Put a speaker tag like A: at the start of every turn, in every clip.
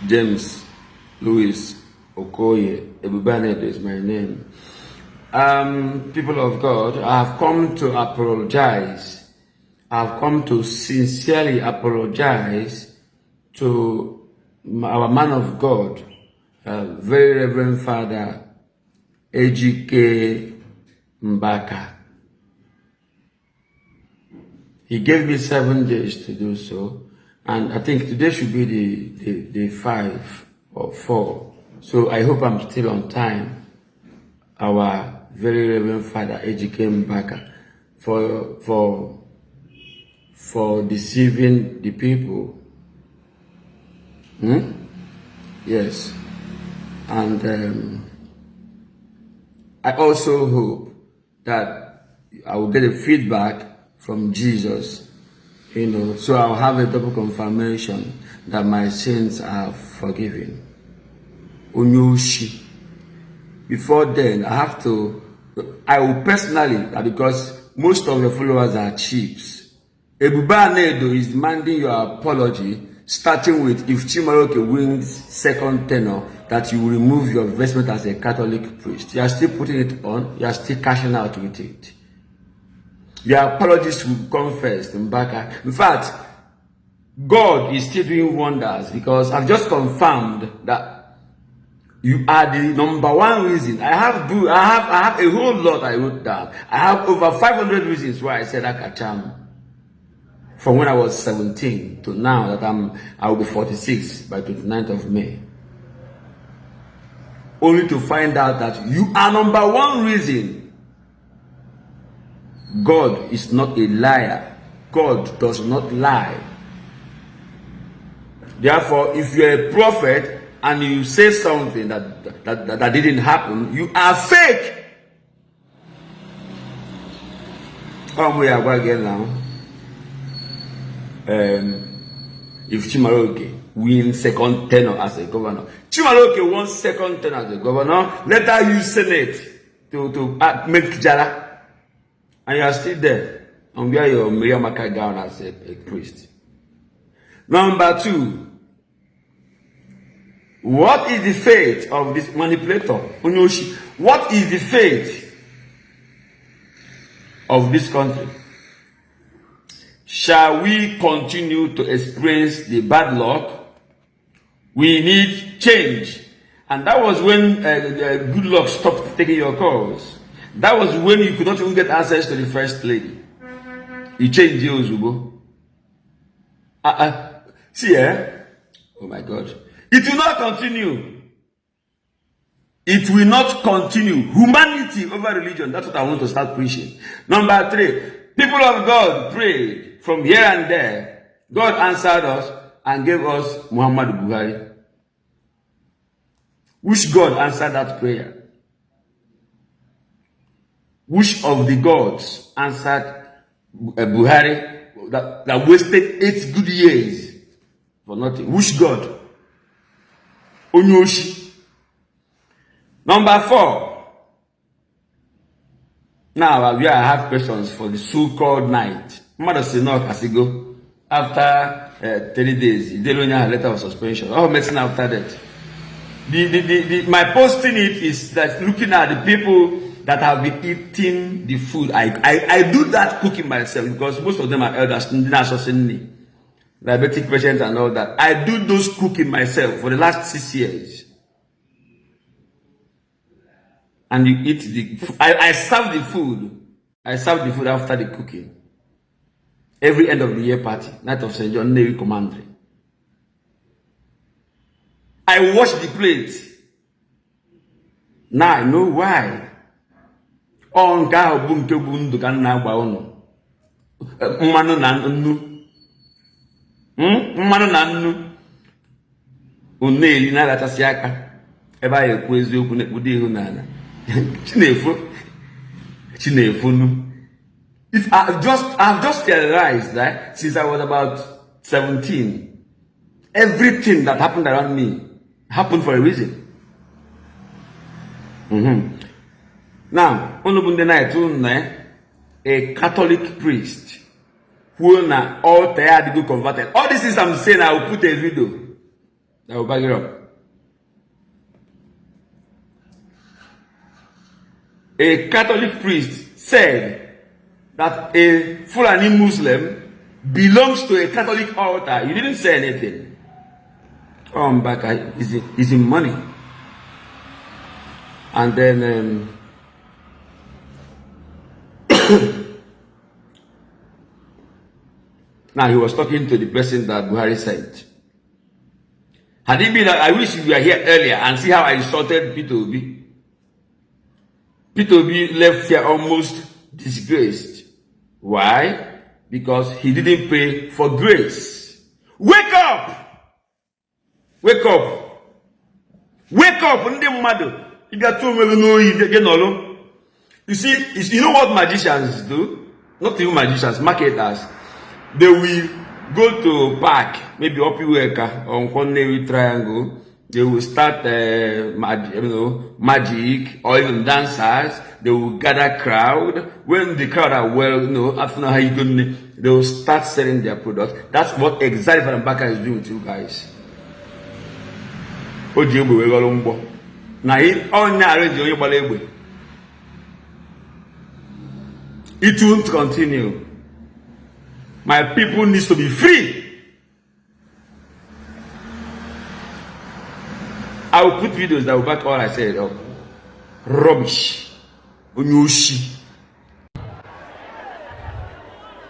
A: James Louis Okoye Ebubanedo is my name. People of God, I have come to apologize. I have come to sincerely apologize to our man of God, very Reverend Father Ejike Mbaka. He gave me 7 days to do so, and I think today should be the 5 or 4. So I hope I'm still on time. Our very Reverend Father Ejike Mbaka for deceiving the people. Yes, and I also hope that I will get a feedback from Jesus, so I'll have a double confirmation that my sins are forgiven. Onyoshi. Before then, I will personally, because most of your followers are chiefs. Ebubanedo is demanding your apology, starting with if Chimaroke wins second tenor, that you will remove your vestment as a Catholic priest. You are still putting it on, you are still cashing out with it. Your apologies will come first, Mbaka. In fact, God is still doing wonders, because I've just confirmed that you are the number one reason. I have a whole lot I wrote down. I have over 500 reasons why I said Akacham. From when I was 17 to now that I will be 46 by 29th of May. Only to find out that you are number one reason. God is not a liar. God does not lie. Therefore, if you're a prophet and you say something that didn't happen, you are fake. We are going again now. If Chimaroke wins second tenor as a governor, Chimaroke won second tenor as a governor, let her use Senate to make Jara. And you are still there and wear your Miriamaka gown as a priest. Number 2, what is the fate of this manipulator? Onyoshi, what is the fate of this country? Shall we continue to experience the bad luck? We need change. And that was when good luck stopped taking your calls. That was when you could not even get access to the first lady. You changed the Ozubo. See, oh my God. It will not continue. It will not continue. Humanity over religion. That's what I want to start preaching. Number 3, people of God prayed from here and there. God answered us and gave us Muhammad Buhari. Which God answered that prayer? Which of the gods answered Buhari that wasted 8 good years for nothing? Which God? Onyoshi. Number 4. Now I have questions for the so-called night. Mother Sinok Asigo. After 30 days, they don't have a letter of suspension. Oh, medicine after that. My posting it is that looking at the people that have been eating the food. I do that cooking myself because most of them are elders, diabetic patients and all that. I do those cooking myself for the last 6 years. And you eat the food. I serve the food. I serve the food after the cooking. Every end of the year party, night of St. John Navy Commandery. I wash the plate. Now I know why. On ka bunke bundu kan na gba ono. Mmanu na nnu. Mmanu na nnu. Oneli na latasi aka. Ebe aye ekwu eziokwu na ekpude ihu na ana. Chinefo nu. If I've just realized that since I was about 17, everything that happened around me happened for a reason. Now, a Catholic priest who na all tired go converted. All these things I'm saying, I will put a video that will back it up. A Catholic priest said that a Fulani Muslim belongs to a Catholic altar. He didn't say anything. Oh, Mbaka is in money. And then now he was talking to the person that Buhari sent. Had it been that, I wish you were here earlier and see how I insulted P2B. P2B left here almost disgraced. Why? Because he didn't pray for grace. Wake up! Wake up! Wake up! You see, you know what magicians do? Not even magicians, marketers. They will go to park, maybe Opiweka or Nkonewi Triangle. They will start magic or even dancers. They will gather crowd. When the crowd are well, after how you going, they will start selling their products. That's what exactly Father Mbaka is doing with you guys. It won't continue. My people needs to be free. I will put videos that will back all I said up. Rubbish. Unyushi.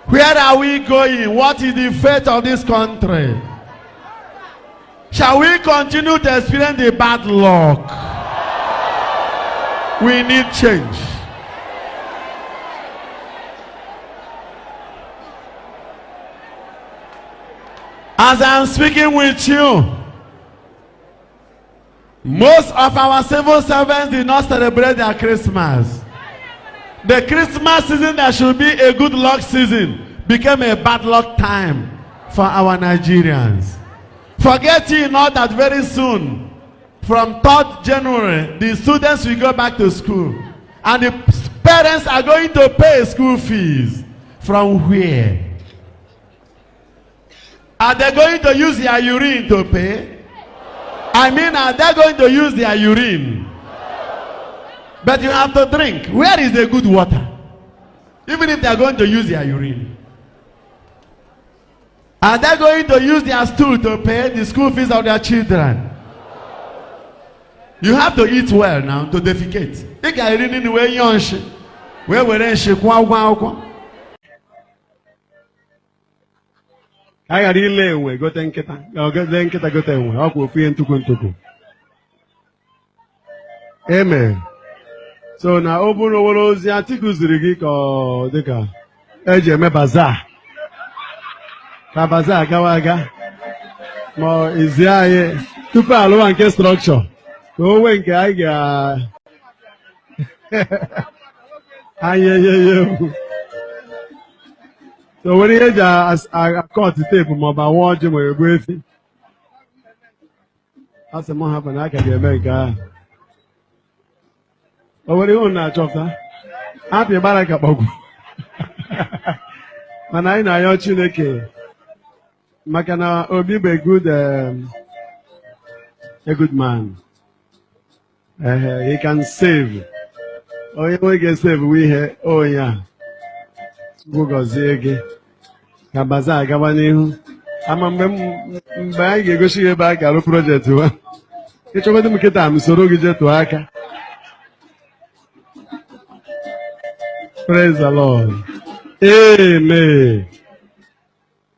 B: Where are we going? What is the fate of this country? Shall we continue to experience the bad luck? We need change. As I'm speaking with you, most of our civil servants did not celebrate their Christmas. The Christmas season that should be a good luck season became a bad luck time for our Nigerians. Forgetting not that very soon, from 3rd January, the students will go back to school. And the parents are going to pay school fees. From where? Are they going to use their urine to pay? I mean, are they going to use their urine? But you have to drink. Where is the good water? Even if they are going to use their urine. Are they going to use their stool to pay the school fees of their children? You have to eat well now to defecate. You can read in the way you where
C: I got really away, go thank it. I'll get then get a good away. I'll go free and to go. Amen. So now open all those articles the geek or the car. Ejeme bazaar. Bazaar gawaga. More is there to palo and get structure. Go when I get so when you just I caught the tape from about one gym where you're breathing. That's what happened. I can be America. Oh, what do you want now, Chopper? Happy about like a bug. And I know you're Chineke. Makana Obi be good, a good man. He can save. Oh, you can save. We have. Oh, yeah. Google Zege. Kabaza Gavani. I'm a bag, you go see a bag, I'll project to her. It's over the Muketam, so don't get to Aka. Praise the Lord. Amen.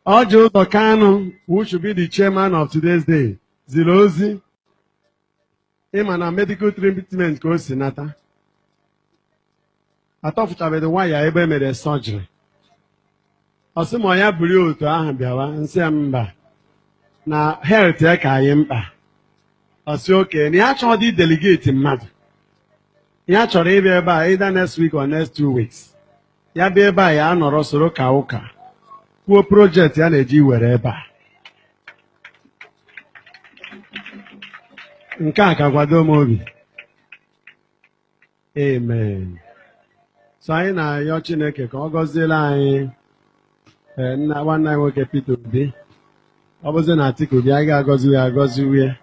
C: Ojo Tokano, who should be the chairman of today's day, Zilozi, him and a medical treatment goes Senata. I thought it was the one I ever made a surgery. Osimoya buru to ahabiawa nse mba na health ya ka anyị mkpa. Osi okay ni achọ di delegate mmadụ. Ya chọrọ ịbịa ebe a either next week or next 2 weeks. Ya bịa ebe a ya nọrọ soro ka ụka. Kwuo project ya na-eji were ebe a. Nke a ka kwado m obi. Amen. So anyị na-ayọ Chineke ka ọ gọziela anyị nna nwanne anyị nwoke Peter Obi ọ bụzi na Atiku Obi anyị ga-agọzi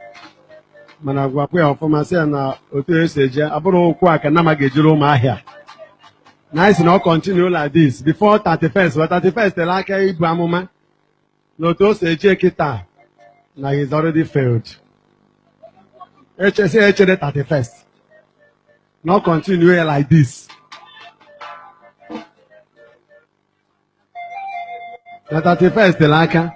C: mana gwakwa ya ọfụma sị ya na otu esi eje abụrụ okwu a ka nna ma ga-ejiri ụmụahịa na anyị si na ọ continue like this before 31st but 31st tere aka ibu amụma na otu o si eje kịta na he's already failed echere 31st not continue like this na 31st tere aka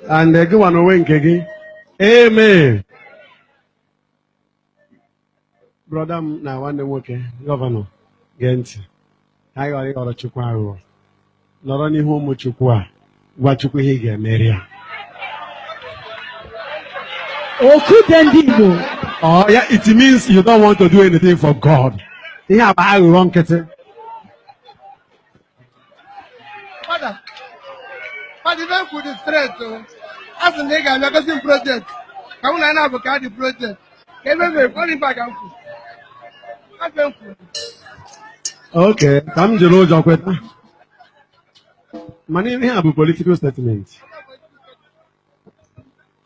C: and gị nwa n'onwe nke gị amen brọda m na nwanne nwoke gọvanọ gee ntị anyị ghọrọ ịghọrọ Chukwu aghụghọ nọrọ n'ihu ụmụ Chukwu a gwa Chukwu ihe ị ga-emeri ya
D: Okude ndị Igbo.
C: Oh yeah, it means you don't want to do anything for God. Ihe a bụ aghụghọ nkịtị.
E: Father, even for the straight, as a nigga, I'm a project. I want to have a card project.
C: Okay, ka m jiri ụjọ kweta. Mana ihe a bụ political statement.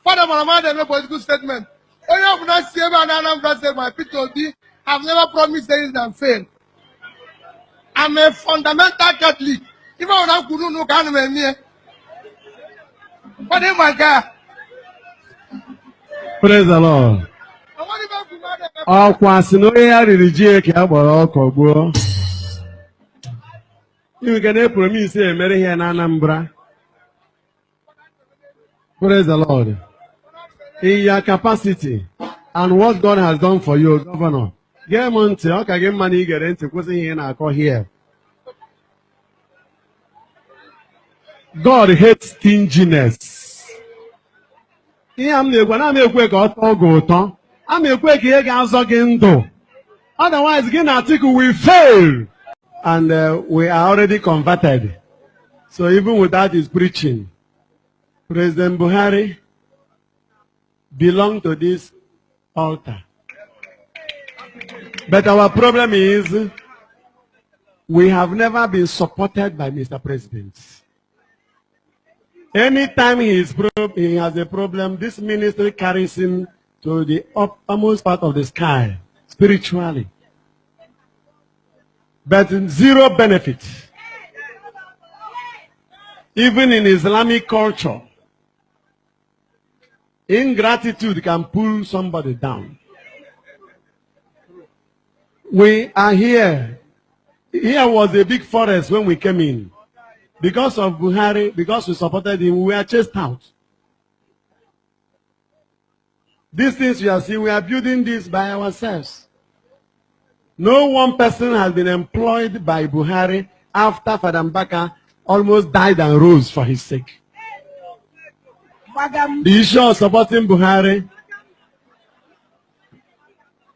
E: Father, my mother, no political statement. Only of us here and Anambra State, my Peter Obi have never promised things and fail. I'm a fundamental Catholic. Even when I couldn't know kind of me. But my God.
C: Praise the Lord. Ọkwa sị na onye ya riri ji eke a gbara ọkọ gbuo. You can promise emere ihe na Anambra. Praise the Lord. In your capacity and what God has done for you, Governor. Gee m ntị, ọ ka gị mma na ị gere ntị kwụsị ihe ị na-akọ here. God hates stinginess. Ihe m na-ekwe na m ekwe ka ọ tọọ gị ụtọ. I'm a quick here, otherwise, again, Atiku will fail. And we are already converted. So even without his preaching, President Buhari belongs to this altar. But our problem is we have never been supported by Mr. President. Anytime he has a problem, this ministry carries him to the uppermost part of the sky, spiritually. But zero benefit. Even in Islamic culture, ingratitude can pull somebody down. We are here. Here was a big forest when we came in. Because of Buhari, because we supported him, we were chased out. These things you are seeing, we are building this by ourselves. No one person has been employed by Buhari after Father Mbaka almost died and rose for his sake. The issue of supporting Buhari.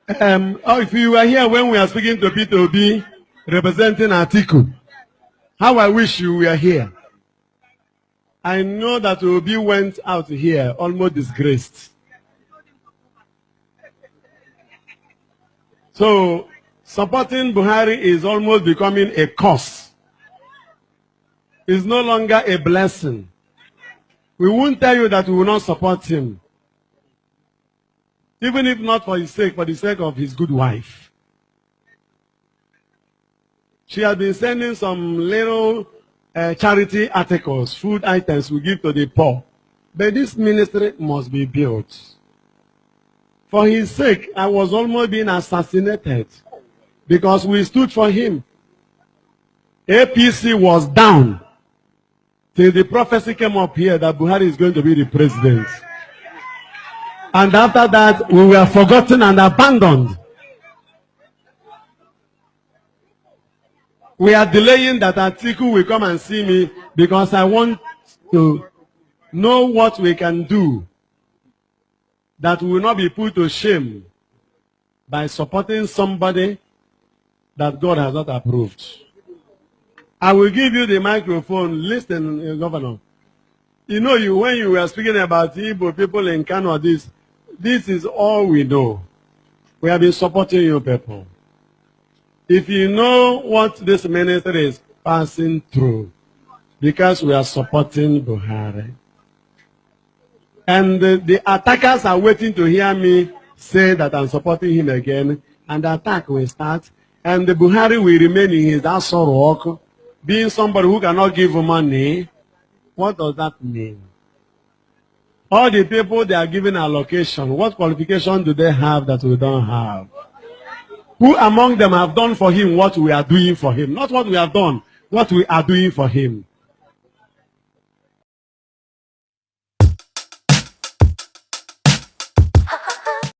C: If you were here when we are speaking to Peter Obi representing Atiku, how I wish you were here. I know that Obi went out here almost disgraced. So, supporting Buhari is almost becoming a curse. It's no longer a blessing. We won't tell you that we will not support him. Even if not for his sake, for the sake of his good wife. She has been sending some little charity articles, food items we give to the poor. But this ministry must be built. For his sake, I was almost being assassinated because we stood for him. APC was down till the prophecy came up here that Buhari is going to be the president. And after that, we were forgotten and abandoned. We are delaying that Atiku will come and see me because I want to know what we can do that will not be put to shame by supporting somebody that God has not approved. I will give you the microphone. Listen, Governor. You know, when you were speaking about Igbo people in Kano, this is all we know. We have been supporting you people. If you know what this ministry is passing through because we are supporting Buhari. And the attackers are waiting to hear me say that I'm supporting him again, and the attack will start, and the Buhari will remain in his Aso Rock, being somebody who cannot give money. What does that mean? All the people they are giving allocation, what qualification do they have that we don't have? Who among them have done for him what we are doing for him? Not what we have done, what we are doing for him.